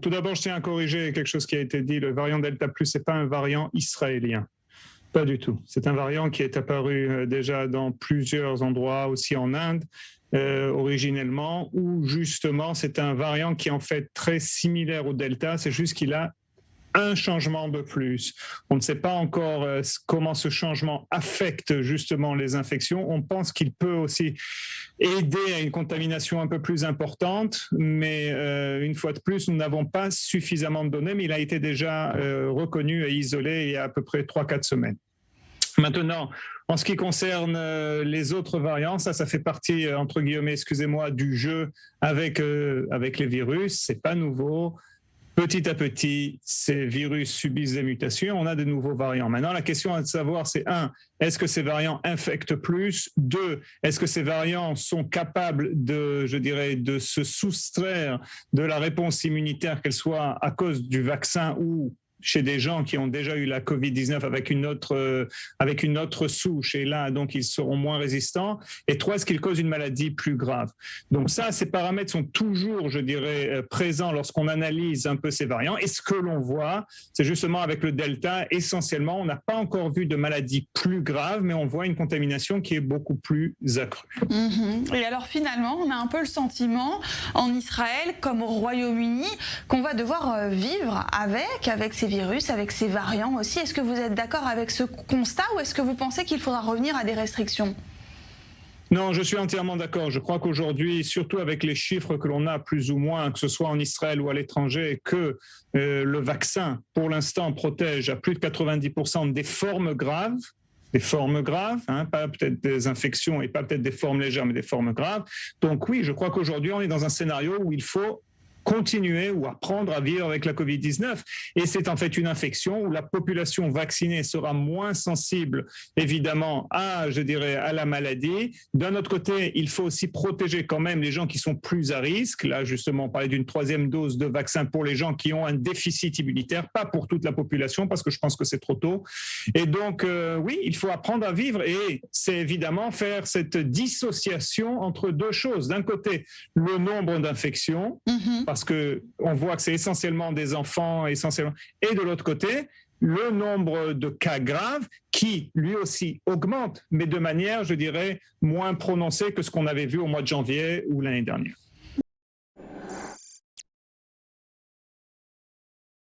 tout d'abord, je tiens à corriger quelque chose qui a été dit. Le variant Delta+, c'est pas un variant israélien. Pas du tout. C'est un variant qui est apparu déjà dans plusieurs endroits, aussi en Inde, originellement, où justement, c'est un variant qui est en fait très similaire au Delta. C'est juste qu'il a un changement de plus. On ne sait pas encore comment ce changement affecte justement les infections. On pense qu'il peut aussi aider à une contamination un peu plus importante, mais une fois de plus, nous n'avons pas suffisamment de données, mais il a été déjà reconnu et isolé il y a à peu près 3-4 semaines. Maintenant, en ce qui concerne les autres variants, ça fait partie, entre guillemets, excusez-moi, du jeu avec les virus. C'est pas nouveau. Petit à petit, ces virus subissent des mutations, on a de nouveaux variants. Maintenant, la question à savoir, c'est 1, est-ce que ces variants infectent plus? 2, est-ce que ces variants sont capables de se soustraire de la réponse immunitaire, qu'elle soit à cause du vaccin ou chez des gens qui ont déjà eu la Covid-19 avec une autre souche, et là, donc, ils seront moins résistants. Et 3, est-ce qu'ils causent une maladie plus grave? Donc ça, ces paramètres sont toujours, présents lorsqu'on analyse un peu ces variants. Et ce que l'on voit, c'est justement avec le Delta, essentiellement, on n'a pas encore vu de maladie plus grave, mais on voit une contamination qui est beaucoup plus accrue. Et alors, finalement, on a un peu le sentiment, en Israël, comme au Royaume-Uni, qu'on va devoir vivre avec ces virus, avec ces variants aussi. Est-ce que vous êtes d'accord avec ce constat ou est-ce que vous pensez qu'il faudra revenir à des restrictions ? Non, je suis entièrement d'accord. Je crois qu'aujourd'hui, surtout avec les chiffres que l'on a plus ou moins, que ce soit en Israël ou à l'étranger, que le vaccin, pour l'instant, protège à plus de 90% des formes graves, pas peut-être des infections et pas peut-être des formes légères, mais des formes graves. Donc oui, je crois qu'aujourd'hui, on est dans un scénario où il faut continuer ou apprendre à vivre avec la Covid-19. Et c'est en fait une infection où la population vaccinée sera moins sensible, évidemment, à la maladie. D'un autre côté, il faut aussi protéger quand même les gens qui sont plus à risque. Là, justement, on parlait d'une 3e dose de vaccin pour les gens qui ont un déficit immunitaire, pas pour toute la population, parce que je pense que c'est trop tôt. Et donc, oui, il faut apprendre à vivre et c'est évidemment faire cette dissociation entre deux choses. D'un côté, le nombre d'infections, parce qu'on voit que c'est essentiellement des enfants, et de l'autre côté, le nombre de cas graves qui, lui aussi, augmente, mais de manière, moins prononcée que ce qu'on avait vu au mois de janvier ou l'année dernière.